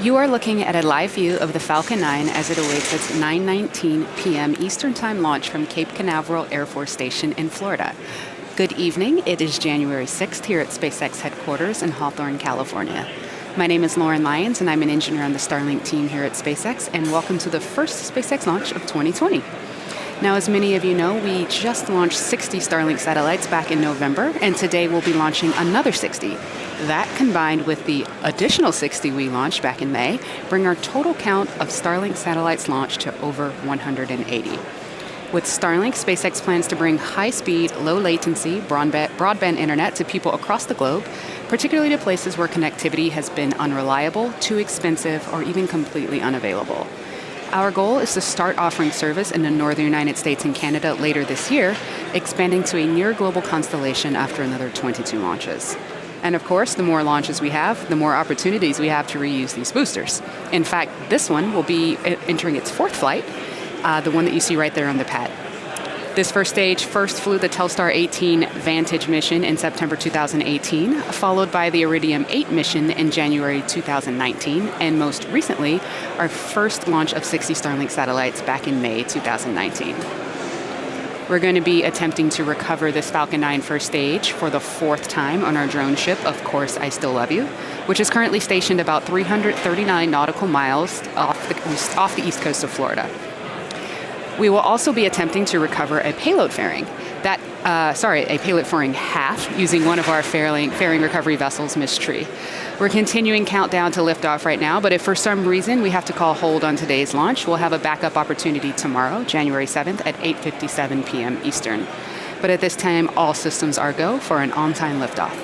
You are looking at a live view of the Falcon 9 as it awaits its 9:19 p.m. Eastern Time launch from Cape Canaveral Air Force Station in Florida. Good evening. It is January 6th here at SpaceX headquarters in Hawthorne, California. My name is Lauren Lyons, and I'm an engineer on the Starlink team here at SpaceX, and welcome to the first SpaceX launch of 2020. Now, as many of you know, we just launched 60 Starlink satellites back in November, and today we'll be launching another 60. That, combined with the additional 60 we launched back in May, bring our total count of Starlink satellites launched to over 180. With Starlink, SpaceX plans to bring high-speed, low-latency broadband internet to people across the globe, particularly to places where connectivity has been unreliable, too expensive, or even completely unavailable. Our goal is to start offering service in the northern United States and Canada later this year, expanding to a near-global constellation after another 22 launches. And of course, the more launches we have, the more opportunities we have to reuse these boosters. In fact, this one will be entering its fourth flight, the one that you see right there on the pad. This first stage first flew the Telstar 18 Vantage mission in September 2018, followed by the iRidium 8 mission in January 2019, and most recently, our first launch of 60 Starlink satellites back in May 2019. We're going to be attempting to recover this Falcon 9 first stage for the fourth time on our drone ship, Of Course I Still Love You, which is currently stationed about 339 nautical miles off the east coast of Florida. We will also be attempting to recover a payload fairing. A payload fairing half using one of our fairing recovery vessels, Miss Tree. We're continuing countdown to liftoff right now, but if for some reason we have to call hold on today's launch, we'll have a backup opportunity tomorrow, January 7th at 8:57 p.m. Eastern. But at this time, all systems are go for an on-time liftoff.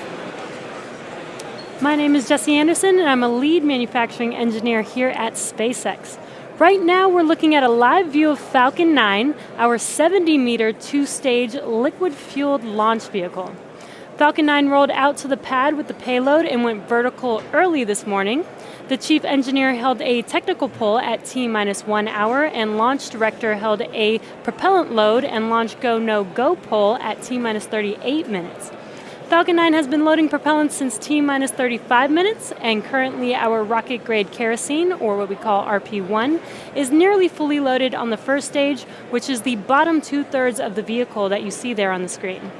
My name is Jesse Anderson, and I'm a lead manufacturing engineer here at SpaceX. Right now, we're looking at a live view of Falcon 9, our 70-meter two-stage liquid-fueled launch vehicle. Falcon 9 rolled out to the pad with the payload and went vertical early this morning. The chief engineer held a technical poll at T-1 hour, and launch director held a propellant load and launch go, no-go poll at T-38 minutes. Falcon 9 has been loading propellant since T-35 minutes, and currently our rocket-grade kerosene, or what we call RP-1, is nearly fully loaded on the first stage, which is the bottom two-thirds of the vehicle that you see there on the screen.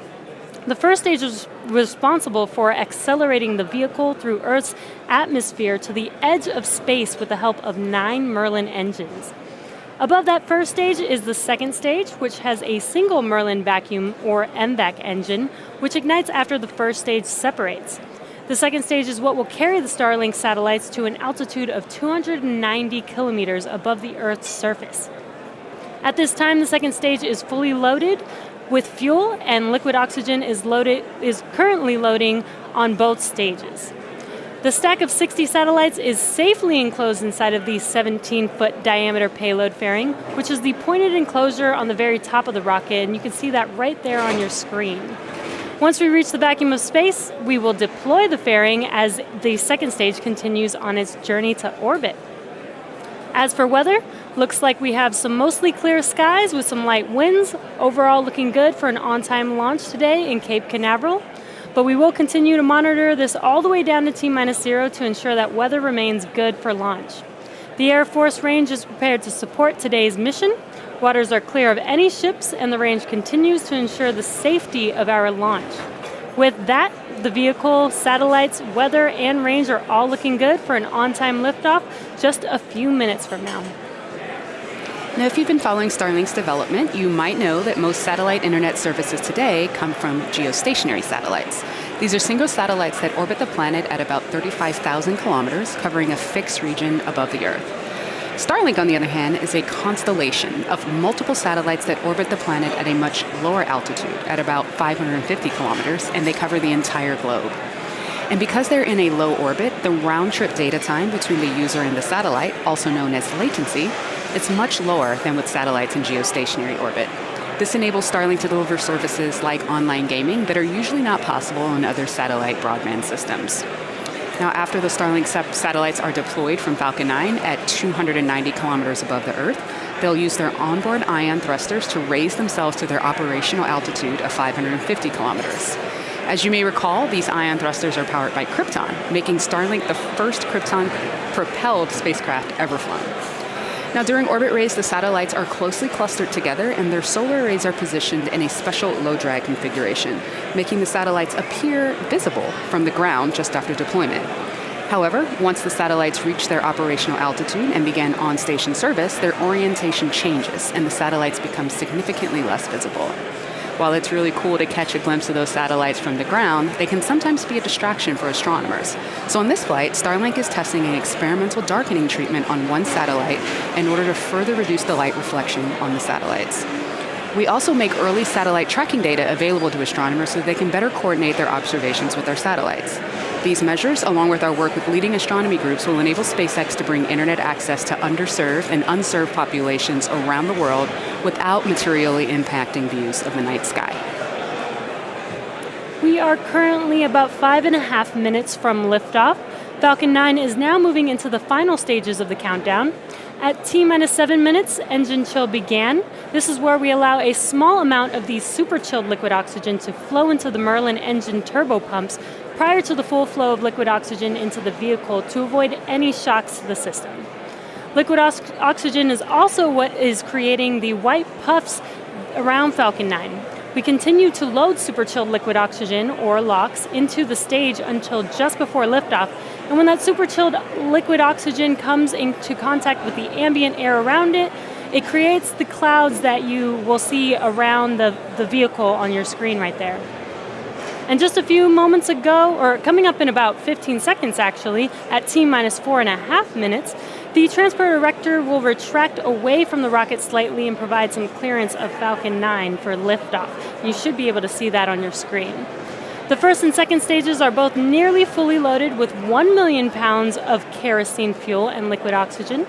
The first stage is responsible for accelerating the vehicle through Earth's atmosphere to the edge of space with the help of 9 Merlin engines. Above that first stage is the second stage, which has a single Merlin vacuum, or MVAC engine, which ignites after the first stage separates. The second stage is what will carry the Starlink satellites to an altitude of 290 kilometers above the Earth's surface. At this time, the second stage is fully loaded with fuel, and liquid oxygen is currently loading on both stages. The stack of 60 satellites is safely enclosed inside of the 17-foot diameter payload fairing, which is the pointed enclosure on the very top of the rocket, and you can see that right there on your screen. Once we reach the vacuum of space, we will deploy the fairing as the second stage continues on its journey to orbit. As for weather, looks like we have some mostly clear skies with some light winds, overall looking good for an on-time launch today in Cape Canaveral. But we will continue to monitor this all the way down to T-0 to ensure that weather remains good for launch. The Air Force range is prepared to support today's mission. Waters are clear of any ships, and the range continues to ensure the safety of our launch. With that, the vehicle, satellites, weather, and range are all looking good for an on-time liftoff just a few minutes from now. Now, if you've been following Starlink's development, you might know that most satellite internet services today come from geostationary satellites. These are single satellites that orbit the planet at about 35,000 kilometers, covering a fixed region above the Earth. Starlink, on the other hand, is a constellation of multiple satellites that orbit the planet at a much lower altitude, at about 550 kilometers, and they cover the entire globe. And because they're in a low orbit, the round-trip data time between the user and the satellite, also known as latency, is much lower than with satellites in geostationary orbit. This enables Starlink to deliver services like online gaming that are usually not possible on other satellite broadband systems. Now, after the Starlink satellites are deployed from Falcon 9 at 290 kilometers above the Earth, they'll use their onboard ion thrusters to raise themselves to their operational altitude of 550 kilometers. As you may recall, these ion thrusters are powered by Krypton, making Starlink the first Krypton-propelled spacecraft ever flown. Now, during orbit raise, the satellites are closely clustered together, and their solar arrays are positioned in a special low-drag configuration, making the satellites appear visible from the ground just after deployment. However, once the satellites reach their operational altitude and begin on-station service, their orientation changes, and the satellites become significantly less visible. While it's really cool to catch a glimpse of those satellites from the ground, they can sometimes be a distraction for astronomers. So on this flight, Starlink is testing an experimental darkening treatment on one satellite in order to further reduce the light reflection on the satellites. We also make early satellite tracking data available to astronomers so they can better coordinate their observations with our satellites. These measures, along with our work with leading astronomy groups, will enable SpaceX to bring internet access to underserved and unserved populations around the world without materially impacting views of the night sky. We are currently about 5.5 minutes from liftoff. Falcon 9 is now moving into the final stages of the countdown. At T-minus 7 minutes, engine chill began. This is where we allow a small amount of the super chilled liquid oxygen to flow into the Merlin engine turbo pumps prior to the full flow of liquid oxygen into the vehicle to avoid any shocks to the system. Liquid oxygen is also what is creating the white puffs around Falcon 9. We continue to load super chilled liquid oxygen, or LOX, into the stage until just before liftoff. And when that super chilled liquid oxygen comes into contact with the ambient air around it, it creates the clouds that you will see around the vehicle on your screen right there. And just a few moments ago, or coming up in about 15 seconds actually, at T-minus 4.5 minutes, the transport erector will retract away from the rocket slightly and provide some clearance of Falcon 9 for liftoff. You should be able to see that on your screen. The first and second stages are both nearly fully loaded with 1 million pounds of kerosene fuel and liquid oxygen.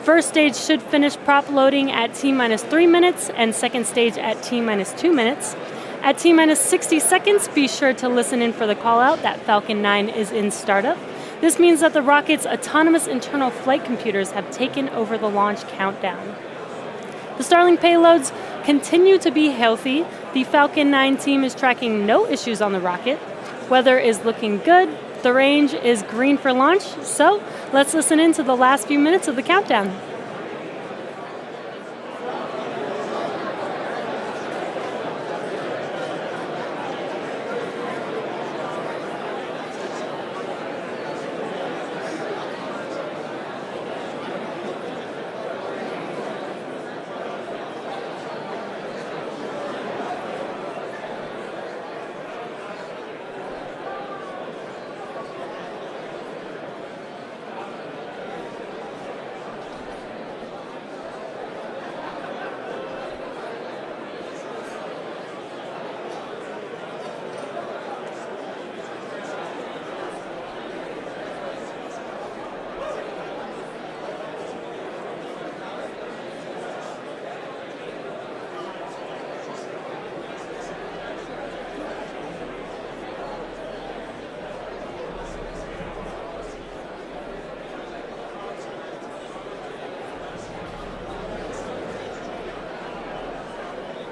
First stage should finish prop loading at T-minus 3 minutes and second stage at T-minus 2 minutes. At T-minus 60 seconds, be sure to listen in for the call out that Falcon 9 is in startup. This means that the rocket's autonomous internal flight computers have taken over the launch countdown. The Starlink payloads continue to be healthy. The Falcon 9 team is tracking no issues on the rocket. Weather is looking good. The range is green for launch. So let's listen in to the last few minutes of the countdown.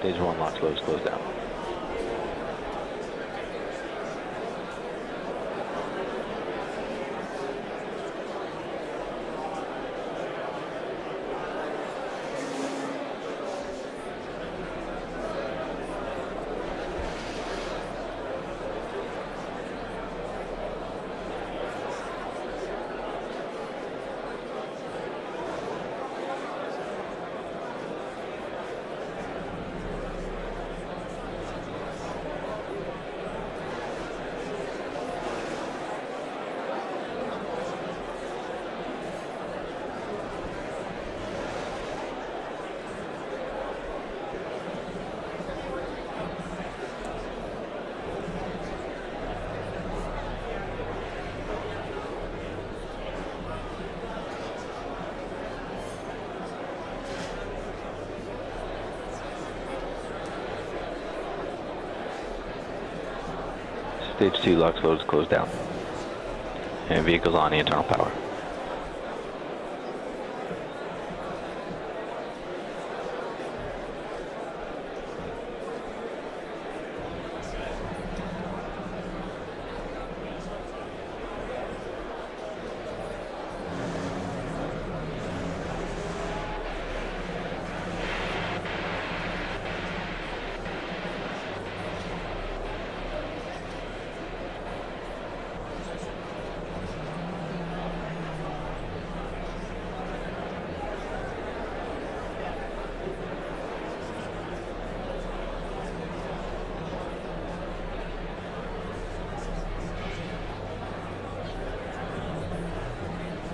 Stage 1 launch loads closed down. Stage 2 LOX loads closed down. And vehicles on the internal power.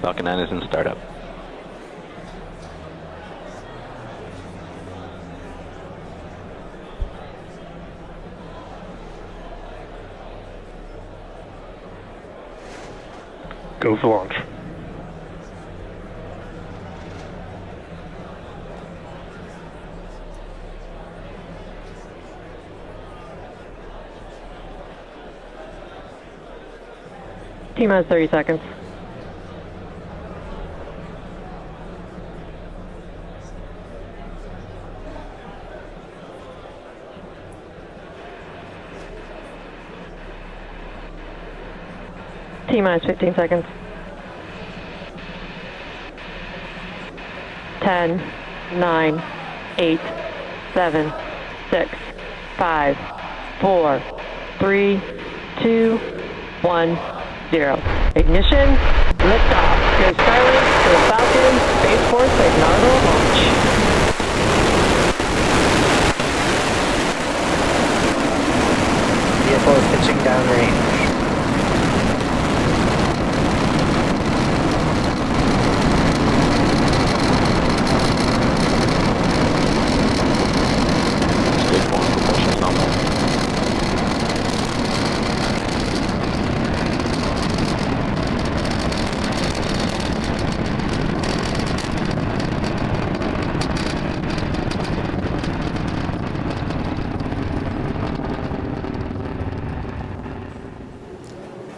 Falcon 9 is in startup. Go for launch. T-minus 30 seconds. T-minus 15 seconds. 10, 9, 8, 7, 6, 5, 4, 3, 2, 1, 0. Ignition, liftoff. Go Starlink to the Falcon, Space Force at Canaveral launch. Vehicle is pitching downrange. Stage 1 propulsion nominal.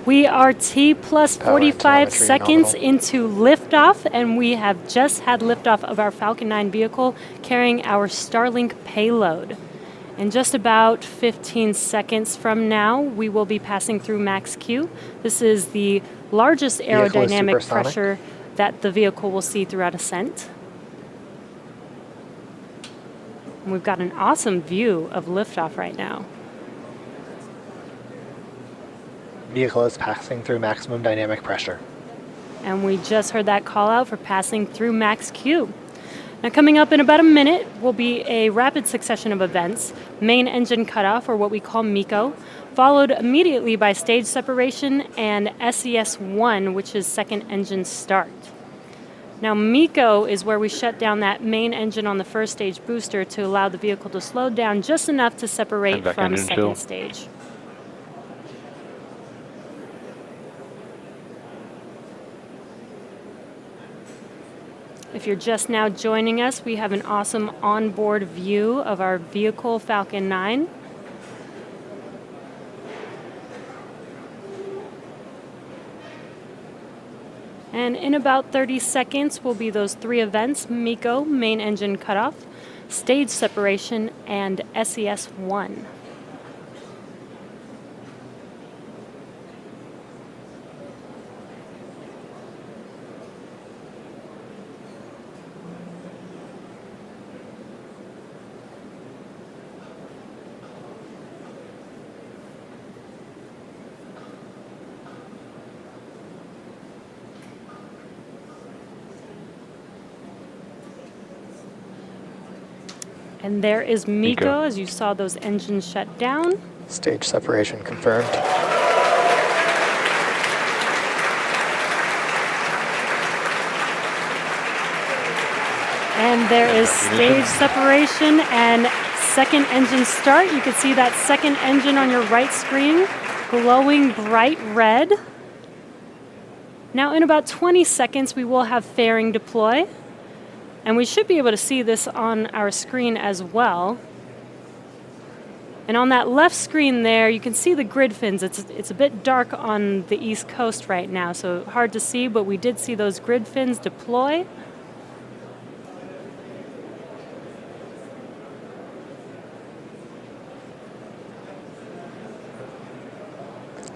We are T plus Power 45 telemetry seconds nominal. into liftoff, and we have just had liftoff of our Falcon 9 vehicle carrying our Starlink payload. In just about 15 seconds from now, we will be passing through max Q. This is the largest Vehicle is aerodynamic supersonic. pressure that the vehicle will see throughout ascent. And we've got an awesome view of liftoff right now. Vehicle is passing through maximum dynamic pressure. And we just heard that call out for passing through max Q. Now coming up in about a minute will be a rapid succession of events, main engine cutoff, or what we call MECO, followed immediately by stage separation and SES1, which is second engine start. Now MECO is where we shut down that main engine on the first stage booster to allow the vehicle to slow down just enough to separate And back from engine second chill. stage. If you're just now joining us, we have an awesome onboard view of our vehicle, Falcon 9. And in about 30 seconds will be those three events: MECO, main engine cutoff, stage separation, and SES1. And there is MECO, MECO. as you saw those engines shut down. Stage separation confirmed. And there is stage separation and second engine start. You can see that second engine on your right screen glowing bright red. Now in about 20 seconds we will have fairing deploy. And we should be able to see this on our screen as well. And on that left screen there, you can see the grid fins. It's a bit dark on the East Coast right now, so hard to see, but we did see those grid fins deploy.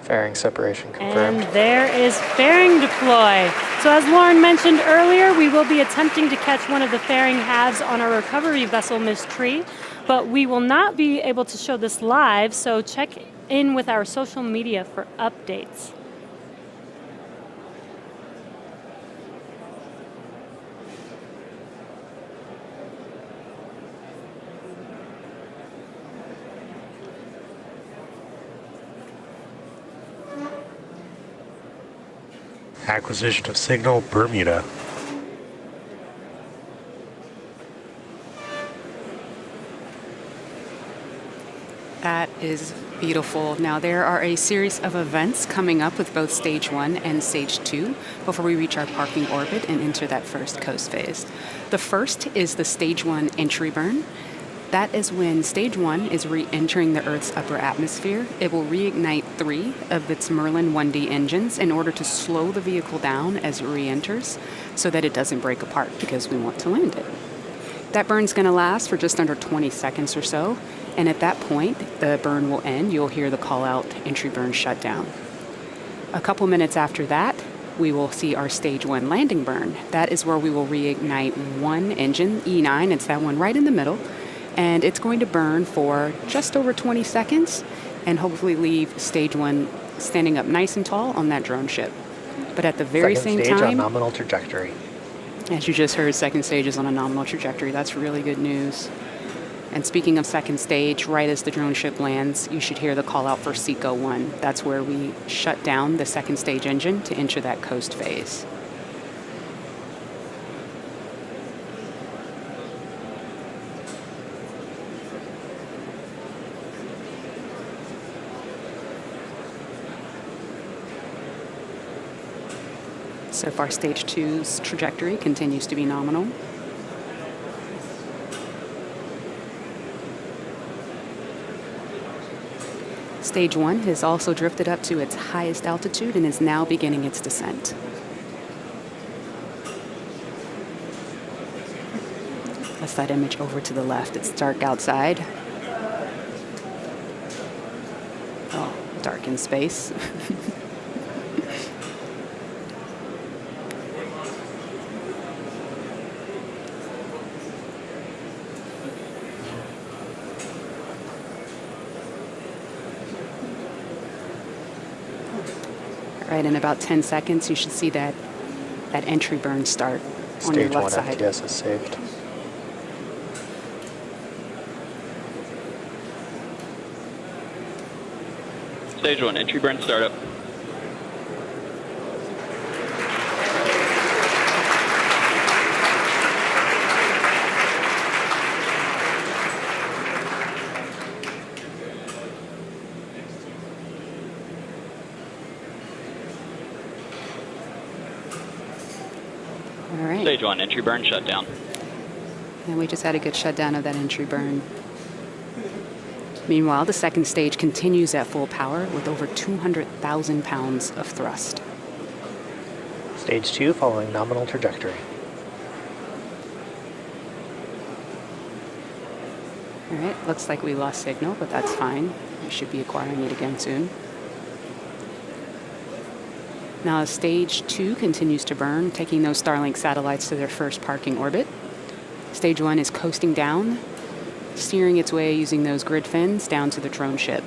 Fairing separation confirmed. And there is fairing deploy. So as Lauren mentioned earlier, we will be attempting to catch one of the fairing halves on our recovery vessel, Miss Tree, but we will not be able to show this live, so check in with our social media for updates. Acquisition of signal, Bermuda. That is beautiful. Now, there are a series of events coming up with both Stage 1 and Stage 2 before we reach our parking orbit and enter that first coast phase. The first is the Stage 1 entry burn. That is when Stage 1 is re-entering the Earth's upper atmosphere. It will reignite 3 of its Merlin 1D engines in order to slow the vehicle down as it re-enters so that it doesn't break apart because we want to land it. That burn's going to last for just under 20 seconds or so. And at that point, the burn will end. You'll hear the call-out entry burn shut down. A couple minutes after that, we will see our Stage 1 landing burn. That is where we will reignite one engine, E9. It's that one right in the middle. And it's going to burn for just over 20 seconds and hopefully leave Stage 1 standing up nice and tall on that drone ship. But at the very Second same stage on time, nominal trajectory. as you just heard, second stage is on a nominal trajectory. That's really good news. And speaking of second stage, right as the drone ship lands, you should hear the call out for SECO 1. That's where we shut down the second stage engine to enter that coast phase. So far, Stage 2's trajectory continues to be nominal. Stage 1 has also drifted up to its highest altitude and is now beginning its descent. That's that image over to the left. It's dark outside. Oh, dark in space. Right, in about 10 seconds, you should see that entry burn start on your Stage left 1 side. FTS is saved. Stage 1, entry burn startup. All right. Stage 1, entry burn shutdown. And we just had a good shutdown of that entry burn. Meanwhile, the second stage continues at full power with over 200,000 pounds of thrust. Stage 2 following nominal trajectory. All right, looks like we lost signal, but that's fine. We should be acquiring it again soon. Now, Stage 2 continues to burn, taking those Starlink satellites to their first parking orbit. Stage 1 is coasting down, steering its way using those grid fins down to the drone ship.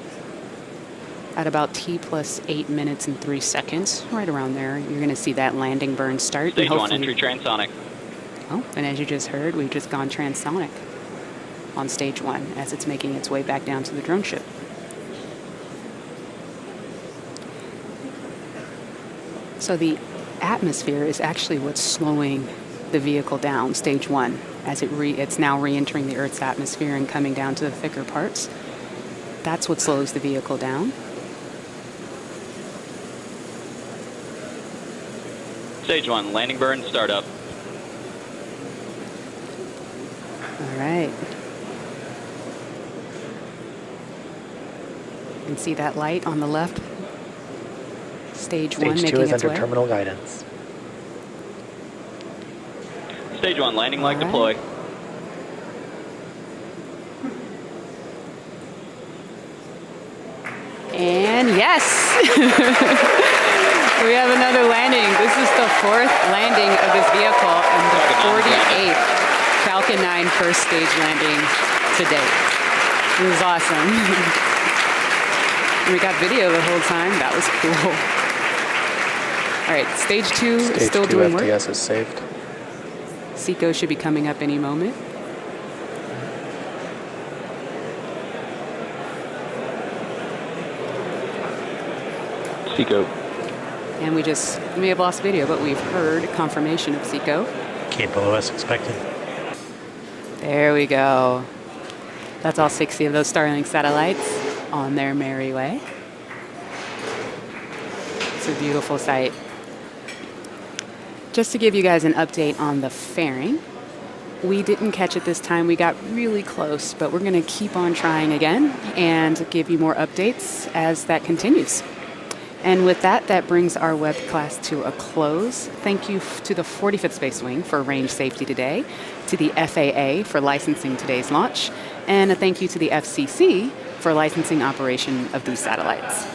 At about T plus 8 minutes and 3 seconds, right around there, you're going to see that landing burn start. Stage 1, entry transonic. Oh, and as you just heard, we've just gone transonic on Stage 1 as it's making its way back down to the drone ship. So the atmosphere is actually what's slowing the vehicle down, Stage 1, as it's now re-entering the Earth's atmosphere and coming down to the thicker parts. That's what slows the vehicle down. Stage 1, landing burn startup. All right. You can see that light on the left. Stage 1 Stage 2 making is its under way. terminal guidance. Stage 1, landing leg All right. deploy. And yes, we have another landing. This is the 4th landing of this vehicle and the 48th Falcon 9 first stage landing to date. It was awesome. We got video the whole time. That was cool. All right, Stage 2 is Stage still 2 doing work. FTS is saved. SECO should be coming up any moment. SECO. And we may have lost video, but we've heard confirmation of Zico. Cape LOS expected. There we go. That's all 60 of those Starlink satellites on their merry way. It's a beautiful sight. Just to give you guys an update on the fairing, we didn't catch it this time. We got really close, but we're going to keep on trying again and give you more updates as that continues. And with that, that brings our web class to a close. Thank you to the 45th Space Wing for range safety today, to the FAA for licensing today's launch, and a thank you to the FCC for licensing operation of these satellites.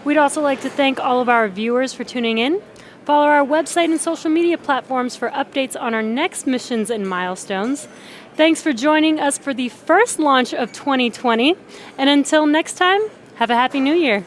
We'd also like to thank all of our viewers for tuning in. Follow our website and social media platforms for updates on our next missions and milestones. Thanks for joining us for the first launch of 2020. And until next time, have a Happy New Year.